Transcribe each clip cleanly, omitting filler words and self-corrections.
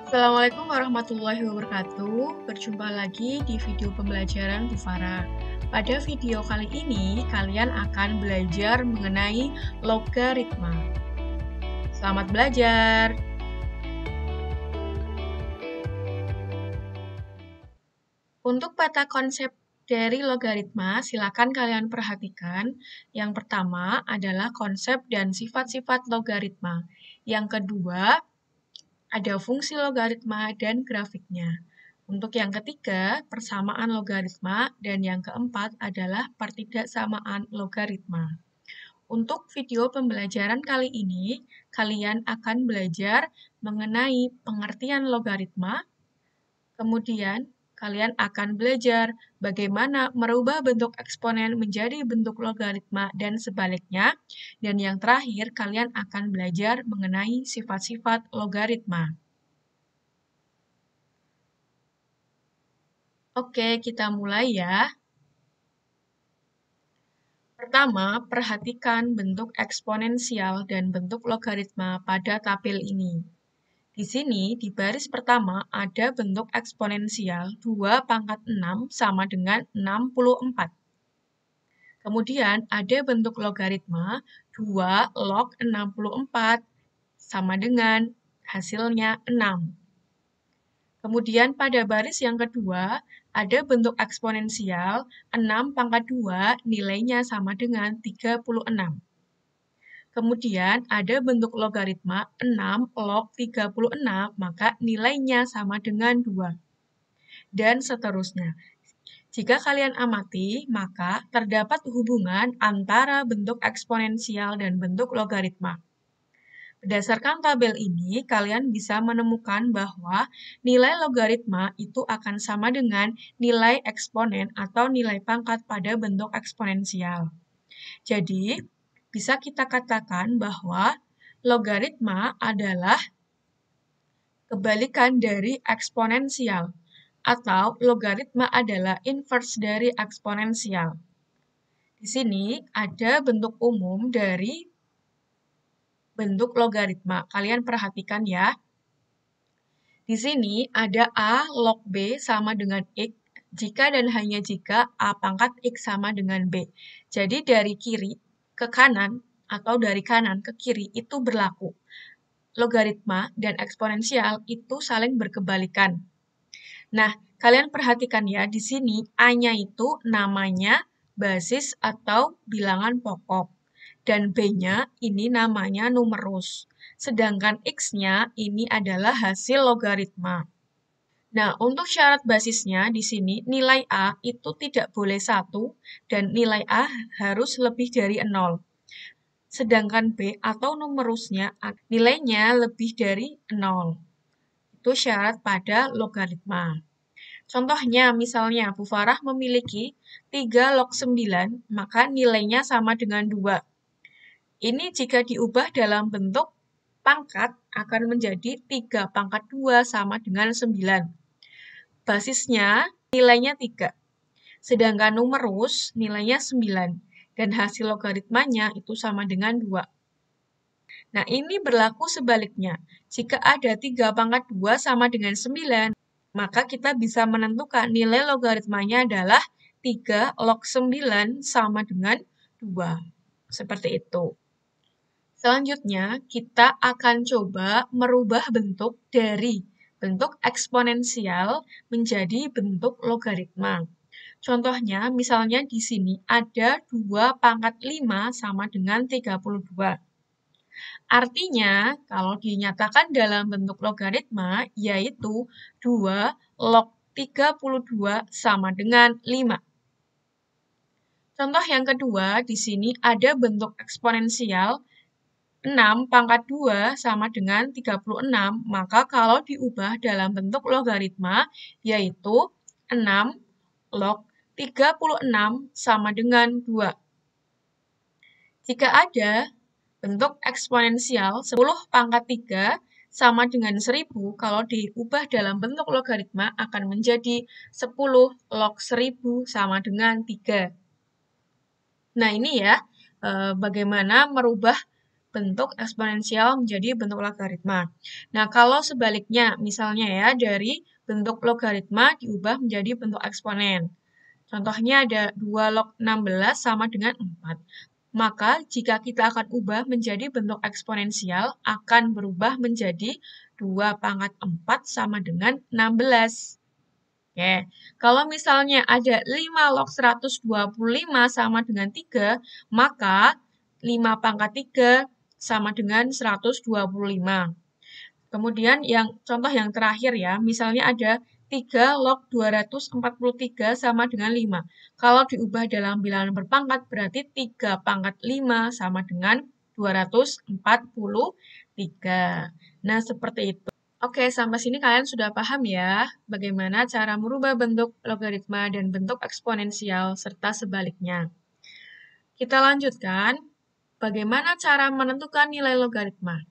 Assalamualaikum warahmatullahi wabarakatuh. Berjumpa lagi di video pembelajaran Bu Farah. Pada video kali ini, kalian akan belajar mengenai logaritma. Selamat belajar! Untuk peta konsep dari logaritma, silakan kalian perhatikan. Yang pertama adalah konsep dan sifat-sifat logaritma. Yang kedua, ada fungsi logaritma dan grafiknya. Untuk yang ketiga, persamaan logaritma, dan yang keempat adalah pertidaksamaan logaritma. Untuk video pembelajaran kali ini, kalian akan belajar mengenai pengertian logaritma, kemudian kalian akan belajar bagaimana merubah bentuk eksponen menjadi bentuk logaritma dan sebaliknya, dan yang terakhir kalian akan belajar mengenai sifat-sifat logaritma. Oke, kita mulai ya. Pertama, perhatikan bentuk eksponensial dan bentuk logaritma pada tabel ini. Di sini, di baris pertama ada bentuk eksponensial 2 pangkat 6 sama dengan 64. Kemudian ada bentuk logaritma 2 log 64 sama dengan hasilnya 6. Kemudian pada baris yang kedua, ada bentuk eksponensial 6 pangkat 2 nilainya sama dengan 36. Kemudian ada bentuk logaritma 6 log 36, maka nilainya sama dengan 2. Dan seterusnya. Jika kalian amati, maka terdapat hubungan antara bentuk eksponensial dan bentuk logaritma. Berdasarkan tabel ini, kalian bisa menemukan bahwa nilai logaritma itu akan sama dengan nilai eksponen atau nilai pangkat pada bentuk eksponensial. Jadi, bisa kita katakan bahwa logaritma adalah kebalikan dari eksponensial, atau logaritma adalah inverse dari eksponensial. Di sini ada bentuk umum dari bentuk logaritma. Kalian perhatikan ya. Di sini ada A log B sama dengan X, jika dan hanya jika A pangkat X sama dengan B. Jadi dari kiri ke kanan, atau dari kanan ke kiri itu berlaku. Logaritma dan eksponensial itu saling berkebalikan. Nah, kalian perhatikan ya, di sini A-nya itu namanya basis atau bilangan pokok. Dan B-nya ini namanya numerus. Sedangkan X-nya ini adalah hasil logaritma. Nah, untuk syarat basisnya di sini nilai A itu tidak boleh 1 dan nilai A harus lebih dari 0. Sedangkan B atau numerusnya nilainya lebih dari 0. Itu syarat pada logaritma. Contohnya, misalnya Bu Farah memiliki 3 log 9, maka nilainya sama dengan 2. Ini jika diubah dalam bentuk pangkat akan menjadi 3 pangkat 2 sama dengan 9. Basisnya nilainya 3. Sedangkan numerus nilainya 9. Dan hasil logaritmanya itu sama dengan 2. Nah, ini berlaku sebaliknya. Jika ada 3 pangkat 2 sama dengan 9, maka kita bisa menentukan nilai logaritmanya adalah 3 log 9 sama dengan 2. Seperti itu. Selanjutnya, kita akan coba merubah bentuk dari bentuk eksponensial menjadi bentuk logaritma. Contohnya, misalnya di sini ada 2 pangkat 5 sama dengan 32. Artinya, kalau dinyatakan dalam bentuk logaritma, yaitu 2 log 32 sama dengan 5. Contoh yang kedua, di sini ada bentuk eksponensial 6 pangkat 2 sama dengan 36, maka kalau diubah dalam bentuk logaritma, yaitu 6 log 36 sama dengan 2. Jika ada bentuk eksponensial 10 pangkat 3 sama dengan 1000, kalau diubah dalam bentuk logaritma akan menjadi 10 log 1000 sama dengan 3. Nah, ini ya, bagaimana merubah bentuk eksponensial menjadi bentuk logaritma. Nah, kalau sebaliknya, misalnya ya, dari bentuk logaritma diubah menjadi bentuk eksponen. Contohnya ada 2 log 16 sama dengan 4. Maka jika kita akan ubah menjadi bentuk eksponensial, akan berubah menjadi 2 pangkat 4 sama dengan 16. Oke, kalau misalnya ada 5 log 125 sama dengan 3, maka 5 pangkat 3 sama dengan 125. Kemudian contoh yang terakhir ya, misalnya ada 3 log 243 sama dengan 5. Kalau diubah dalam bilangan berpangkat, berarti 3 pangkat 5 sama dengan 243. Nah, seperti itu. Oke, sampai sini kalian sudah paham ya, bagaimana cara merubah bentuk logaritma dan bentuk eksponensial serta sebaliknya. Kita lanjutkan, bagaimana cara menentukan nilai logaritma.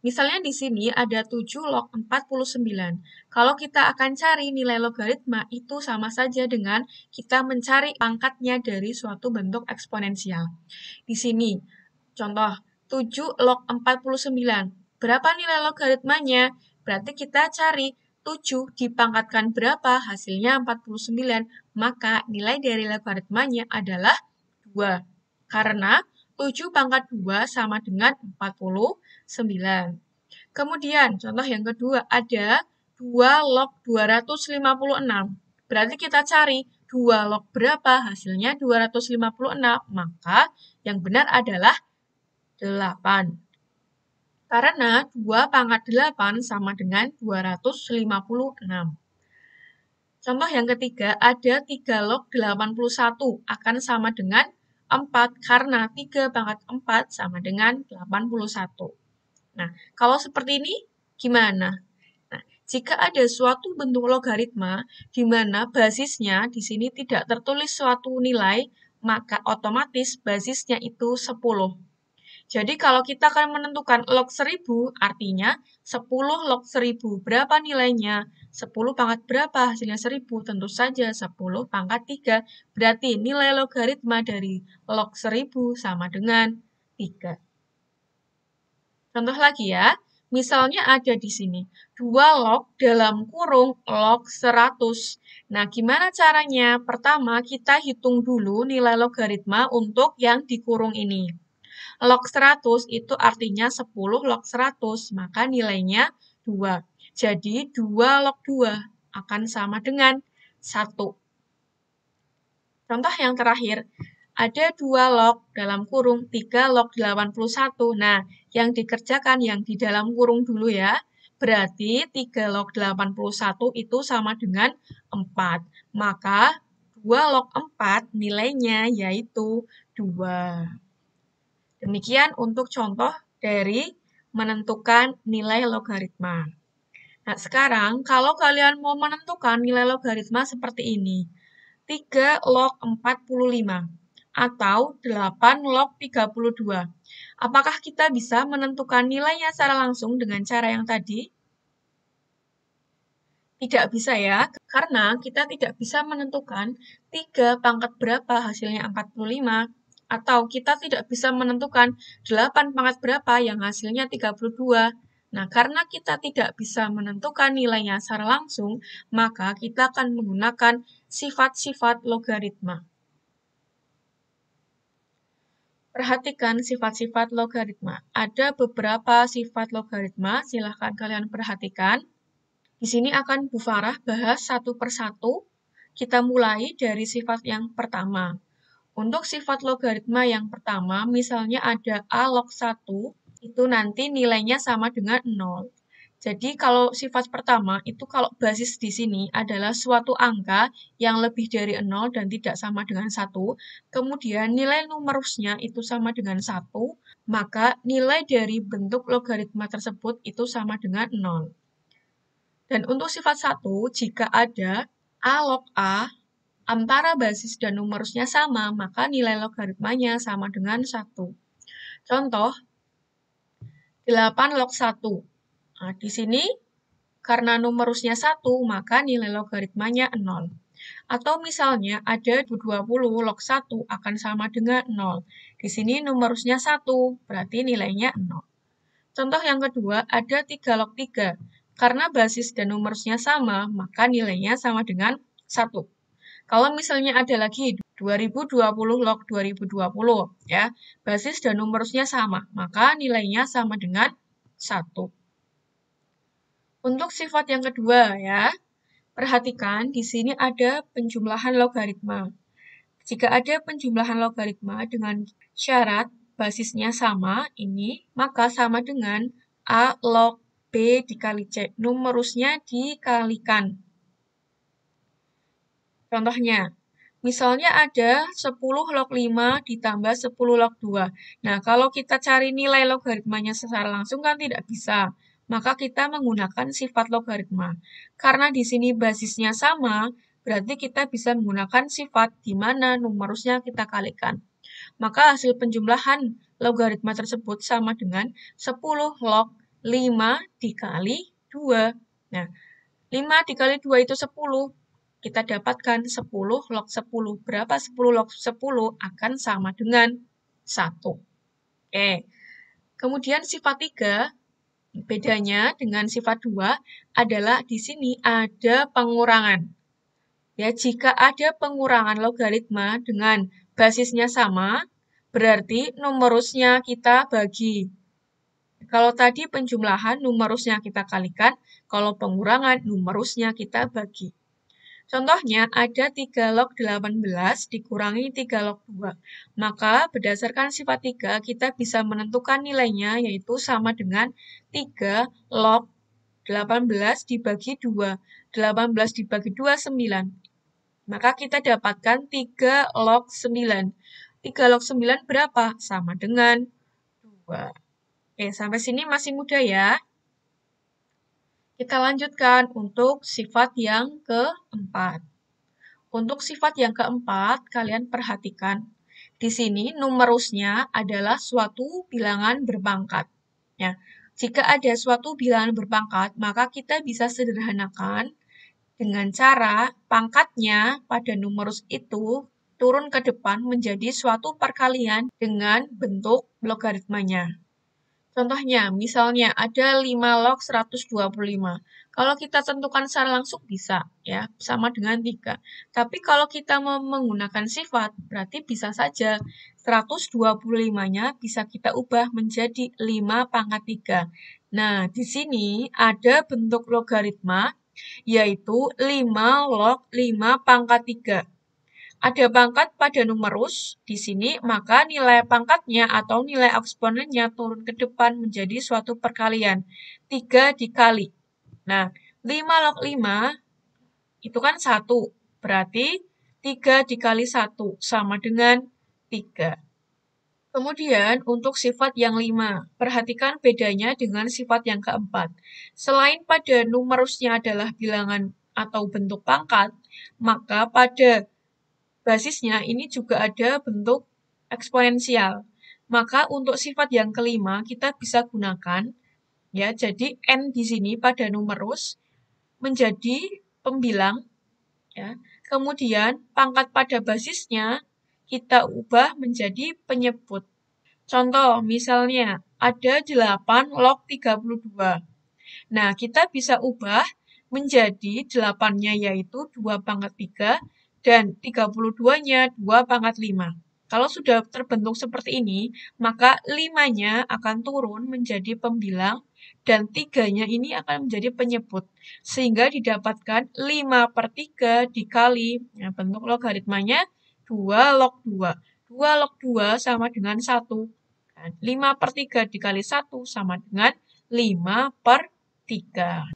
Misalnya di sini ada 7 log 49. Kalau kita akan cari nilai logaritma, itu sama saja dengan kita mencari pangkatnya dari suatu bentuk eksponensial. Di sini, contoh 7 log 49. Berapa nilai logaritmanya? Berarti kita cari 7 dipangkatkan berapa? Hasilnya 49. Maka nilai dari logaritmanya adalah 2. Karena 7 pangkat 2 sama dengan 49. Kemudian, contoh yang kedua, ada 2 log 256. Berarti kita cari 2 log berapa? Hasilnya 256. Maka yang benar adalah 8. Karena 2 pangkat 8 sama dengan 256. Contoh yang ketiga, ada 3 log 81 akan sama dengan 4 karena 3 pangkat 4 sama dengan 81. Nah, kalau seperti ini gimana? Nah, jika ada suatu bentuk logaritma di mana basisnya di sini tidak tertulis suatu nilai, maka otomatis basisnya itu 10. Jadi kalau kita akan menentukan log 1000, artinya 10 log 1000. Berapa nilainya? 10 pangkat berapa? Hasilnya 1000. Tentu saja 10 pangkat 3. Berarti nilai logaritma dari log 1000 sama dengan 3. Contoh lagi ya. Misalnya ada di sini 2 log dalam kurung log 100. Nah, gimana caranya? Pertama, kita hitung dulu nilai logaritma untuk yang dikurung ini. Log 100 itu artinya 10 log 100, maka nilainya 2. Jadi 2 log 2 akan sama dengan 1. Contoh yang terakhir, ada 2 log dalam kurung 3 log 81. Nah, yang dikerjakan yang di dalam kurung dulu ya. Berarti 3 log 81 itu sama dengan 4. Maka 2 log 4 nilainya yaitu 2. Demikian untuk contoh dari menentukan nilai logaritma. Nah, sekarang kalau kalian mau menentukan nilai logaritma seperti ini. 3 log 45 atau 8 log 32. Apakah kita bisa menentukan nilainya secara langsung dengan cara yang tadi? Tidak bisa ya, karena kita tidak bisa menentukan 3 pangkat berapa hasilnya 45, atau kita tidak bisa menentukan 8 pangkat berapa yang hasilnya 32. Nah, karena kita tidak bisa menentukan nilainya secara langsung, maka kita akan menggunakan sifat-sifat logaritma. Perhatikan sifat-sifat logaritma. Ada beberapa sifat logaritma, silahkan kalian perhatikan. Di sini akan Bu Farah bahas satu persatu. Kita mulai dari sifat yang pertama. Untuk sifat logaritma yang pertama, misalnya ada A log 1, itu nanti nilainya sama dengan 0. Jadi kalau sifat pertama, itu kalau basis di sini adalah suatu angka yang lebih dari 0 dan tidak sama dengan 1, kemudian nilai numerusnya itu sama dengan 1, maka nilai dari bentuk logaritma tersebut itu sama dengan 0. Dan untuk sifat 1, jika ada A log A, antara basis dan numerusnya sama, maka nilai logaritmanya sama dengan 1. Contoh, 8 log 1. Nah, di sini, karena numerusnya 1, maka nilai logaritmanya 0. Atau misalnya ada 20 log 1 akan sama dengan 0. Di sini numerusnya 1, berarti nilainya 0. Contoh yang kedua, ada 3 log 3. Karena basis dan numerusnya sama, maka nilainya sama dengan 1. Kalau misalnya ada lagi 2020 log 2020, ya, basis dan numerusnya sama, maka nilainya sama dengan 1. Untuk sifat yang kedua, ya, perhatikan di sini ada penjumlahan logaritma. Jika ada penjumlahan logaritma dengan syarat basisnya sama, ini, maka sama dengan A log B dikali C. Numerusnya dikalikan. Contohnya, misalnya ada 10 log 5 ditambah 10 log 2. Nah, kalau kita cari nilai logaritmanya secara langsung kan tidak bisa. Maka kita menggunakan sifat logaritma. Karena di sini basisnya sama, berarti kita bisa menggunakan sifat di mana numerusnya kita kalikan. Maka hasil penjumlahan logaritma tersebut sama dengan 10 log 5 dikali 2. Nah, 5 dikali 2 itu 10. Kita dapatkan 10 log 10. Berapa 10 log 10 akan sama dengan 1. Oke. Kemudian sifat 3, bedanya dengan sifat 2 adalah di sini ada pengurangan. Ya, jika ada pengurangan logaritma dengan basisnya sama, berarti numerusnya kita bagi. Kalau tadi penjumlahan, numerusnya kita kalikan. Kalau pengurangan, numerusnya kita bagi. Contohnya, ada 3 log 18 dikurangi 3 log 2. Maka, berdasarkan sifat 3, kita bisa menentukan nilainya, yaitu sama dengan 3 log 18 dibagi 2. 18 dibagi 2, 9. Maka kita dapatkan 3 log 9. 3 log 9 berapa? Sama dengan 2. Oke, sampai sini masih mudah ya. Kita lanjutkan untuk sifat yang keempat. Untuk sifat yang keempat, kalian perhatikan. Di sini numerusnya adalah suatu bilangan berpangkat. Ya, jika ada suatu bilangan berpangkat, maka kita bisa sederhanakan dengan cara pangkatnya pada numerus itu turun ke depan menjadi suatu perkalian dengan bentuk logaritmanya. Contohnya, misalnya ada 5 log 125. Kalau kita tentukan secara langsung bisa, ya, sama dengan 3. Tapi kalau kita mau menggunakan sifat, berarti bisa saja 125-nya bisa kita ubah menjadi 5 pangkat 3. Nah, di sini ada bentuk logaritma, yaitu 5 log 5 pangkat 3. Ada pangkat pada numerus di sini, maka nilai pangkatnya atau nilai eksponennya turun ke depan menjadi suatu perkalian. 3 dikali. Nah, 5 log 5 itu kan 1. Berarti 3 dikali 1 sama dengan 3. Kemudian untuk sifat yang 5, perhatikan bedanya dengan sifat yang keempat. Selain pada numerusnya adalah bilangan atau bentuk pangkat, maka pada basisnya ini juga ada bentuk eksponensial. Maka untuk sifat yang kelima kita bisa gunakan, ya, jadi N di sini pada numerus menjadi pembilang, ya. Kemudian pangkat pada basisnya kita ubah menjadi penyebut. Contoh, misalnya ada 8 log 32. Nah, kita bisa ubah menjadi 8-nya yaitu 2 pangkat 3 dan 32-nya 2 pangkat 5. Kalau sudah terbentuk seperti ini, maka 5-nya akan turun menjadi pembilang dan 3-nya ini akan menjadi penyebut. Sehingga didapatkan 5/3 dikali, ya, bentuk logaritmanya 2 log 2. 2 log 2 sama dengan 1. 5/3 dikali 1 sama dengan 5/3.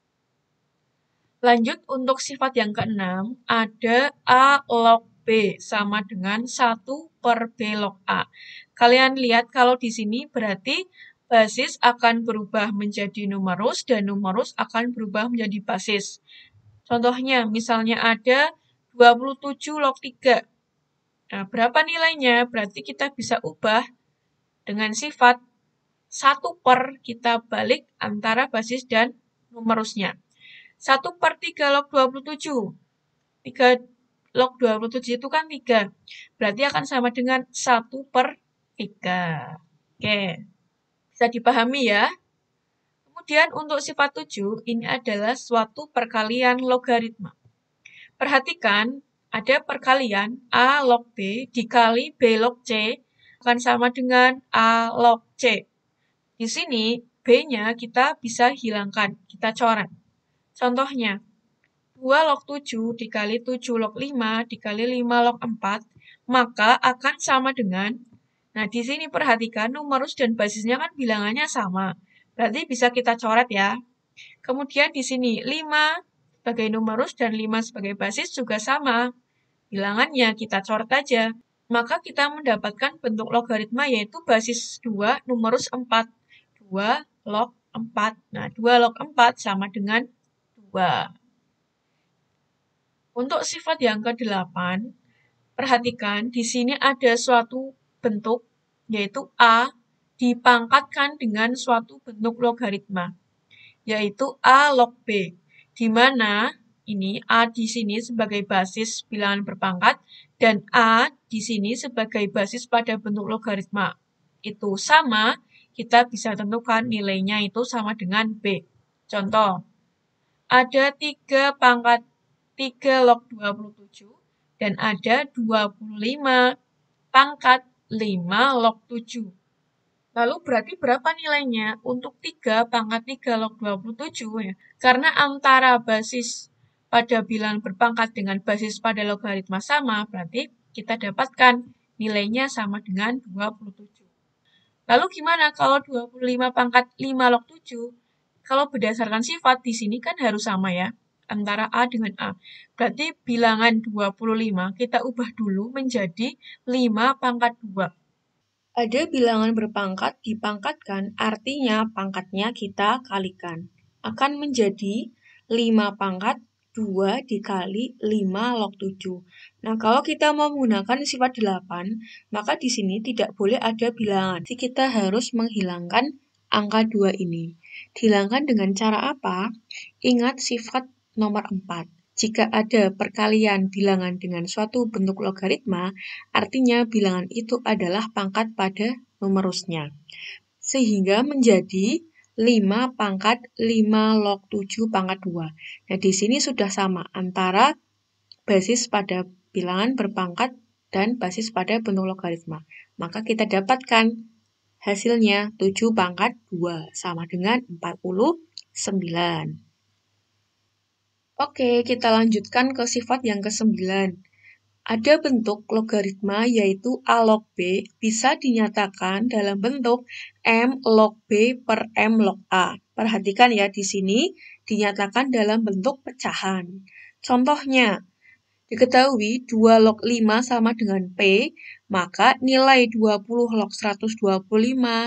Lanjut untuk sifat yang keenam, ada A log B sama dengan 1 per B log A. Kalian lihat kalau di sini berarti basis akan berubah menjadi numerus dan numerus akan berubah menjadi basis. Contohnya, misalnya ada 27 log 3. Nah, berapa nilainya? Berarti kita bisa ubah dengan sifat 1 per kita balik antara basis dan numerusnya. 1/3 log 27. 3 log 27 itu kan 3. Berarti akan sama dengan 1/3. 3. Oke, bisa dipahami ya. Kemudian untuk sifat 7, ini adalah suatu perkalian logaritma. Perhatikan, ada perkalian A log B dikali B log C akan sama dengan A log C. Di sini, B-nya kita bisa hilangkan, kita coret. Contohnya, 2 log 7 dikali 7 log 5 dikali 5 log 4, maka akan sama dengan, nah di sini perhatikan numerus dan basisnya kan bilangannya sama. Berarti bisa kita coret ya. Kemudian di sini 5 sebagai numerus dan 5 sebagai basis juga sama. Bilangannya kita coret aja. Maka kita mendapatkan bentuk logaritma yaitu basis 2 numerus 4. 2 log 4. Nah, 2 log 4 sama dengan 2. Untuk sifat yang ke-8, perhatikan di sini ada suatu bentuk, yaitu A, dipangkatkan dengan suatu bentuk logaritma, yaitu A log B, di mana ini A di sini sebagai basis bilangan berpangkat, dan A di sini sebagai basis pada bentuk logaritma. Itu sama, kita bisa tentukan nilainya itu sama dengan B. Contoh, ada 3 pangkat 3 log 27 dan ada 25 pangkat 5 log 7. Lalu berarti berapa nilainya untuk 3 pangkat 3 log 27 ya? Karena antara basis pada bilangan berpangkat dengan basis pada logaritma sama, berarti kita dapatkan nilainya sama dengan 27. Lalu gimana kalau 25 pangkat 5 log 7? Kalau berdasarkan sifat, di sini kan harus sama ya, antara A dengan A. Berarti bilangan 25 kita ubah dulu menjadi 5 pangkat 2. Ada bilangan berpangkat dipangkatkan, artinya pangkatnya kita kalikan. Akan menjadi 5 pangkat 2 dikali 5 log 7. Nah, kalau kita mau menggunakan sifat 8, maka di sini tidak boleh ada bilangan. Jadi kita harus menghilangkan angka 2 ini. Dihilangkan dengan cara apa? Ingat sifat nomor 4. Jika ada perkalian bilangan dengan suatu bentuk logaritma, artinya bilangan itu adalah pangkat pada numerusnya. Sehingga menjadi 5 pangkat 5 log 7 pangkat 2. Nah, di sini sudah sama antara basis pada bilangan berpangkat dan basis pada bentuk logaritma. Maka kita dapatkan hasilnya 7 pangkat 2 sama dengan 49. Oke, kita lanjutkan ke sifat yang ke-9. Ada bentuk logaritma yaitu A log B bisa dinyatakan dalam bentuk M log B per M log A. Perhatikan ya, di sini dinyatakan dalam bentuk pecahan. Contohnya, diketahui 2 log 5 sama dengan P, maka nilai 20 log 125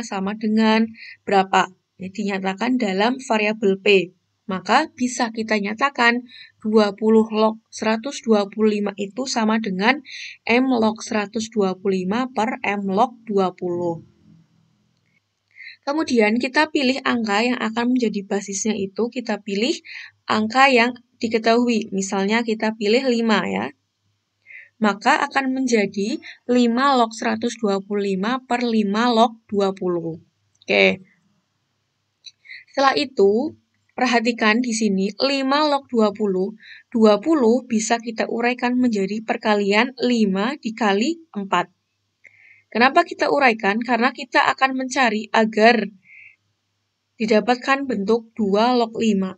sama dengan berapa? Dinyatakan dalam variabel P. Maka bisa kita nyatakan 20 log 125 itu sama dengan M log 125 per M log 20. Kemudian kita pilih angka yang akan menjadi basisnya itu, kita pilih angka yang diketahui. Misalnya kita pilih 5 ya. Maka akan menjadi 5 log 125 per 5 log 20. Oke. Setelah itu, perhatikan di sini 5 log 20, 20 bisa kita uraikan menjadi perkalian 5 dikali 4. Kenapa kita uraikan? Karena kita akan mencari agar didapatkan bentuk 2 log 5.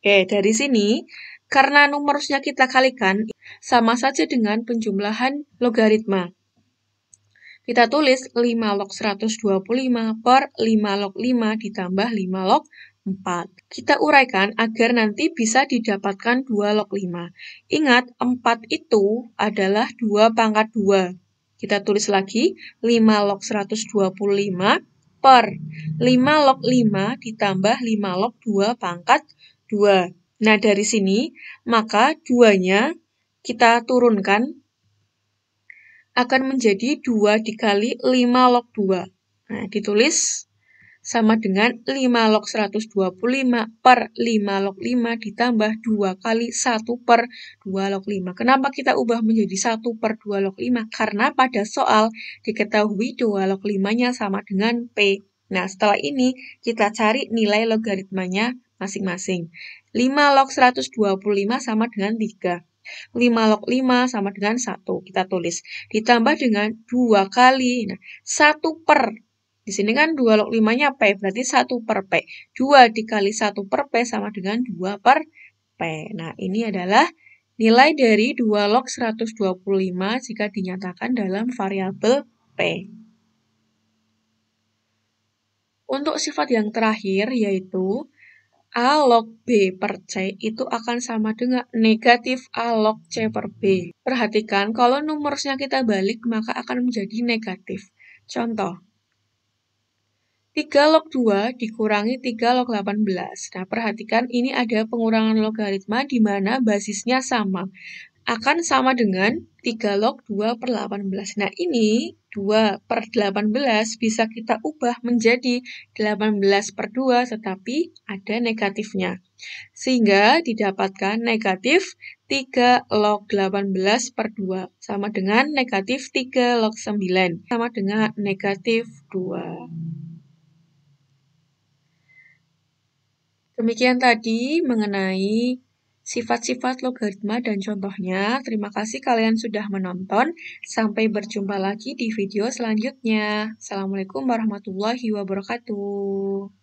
Oke, dari sini, karena numerusnya kita kalikan, sama saja dengan penjumlahan logaritma. Kita tulis 5 log 125 per 5 log 5 ditambah 5 log 4. Kita uraikan agar nanti bisa didapatkan 2 log 5. Ingat, 4 itu adalah 2 pangkat 2. Kita tulis lagi 5 log 125 per 5 log 5 ditambah 5 log 2 pangkat 2. Nah, dari sini, maka 2-nya kita turunkan akan menjadi 2 dikali 5 log 2. Nah, ditulis sama dengan 5 log 125 per 5 log 5 ditambah 2 kali 1 per 2 log 5. Kenapa kita ubah menjadi 1 per 2 log 5? Karena pada soal diketahui 2 log 5-nya sama dengan P. Nah, setelah ini kita cari nilai logaritmanya masing-masing. 5 log 125 sama dengan 3. 5 log 5 sama dengan 1. Kita tulis. Ditambah dengan 2 kali. Nah, 1 per. Di sini kan 2 log 5-nya P, berarti 1 per P. 2 dikali 1 per P sama dengan 2 per P. Nah, ini adalah nilai dari 2 log 125 jika dinyatakan dalam variabel P. Untuk sifat yang terakhir yaitu A log B per C itu akan sama dengan negatif A log C per B. Perhatikan, kalau numerusnya kita balik, maka akan menjadi negatif. Contoh, 3 log 2 dikurangi 3 log 18. Nah, perhatikan ini ada pengurangan logaritma di mana basisnya sama. Akan sama dengan 3 log 2 per 18. Nah, ini 2 per 18 bisa kita ubah menjadi 18 per 2, tetapi ada negatifnya. Sehingga didapatkan negatif 3 log 18 per 2, sama dengan negatif 3 log 9, sama dengan negatif 2. Demikian tadi mengenai sifat-sifat logaritma dan contohnya. Terima kasih kalian sudah menonton. Sampai berjumpa lagi di video selanjutnya. Assalamualaikum warahmatullahi wabarakatuh.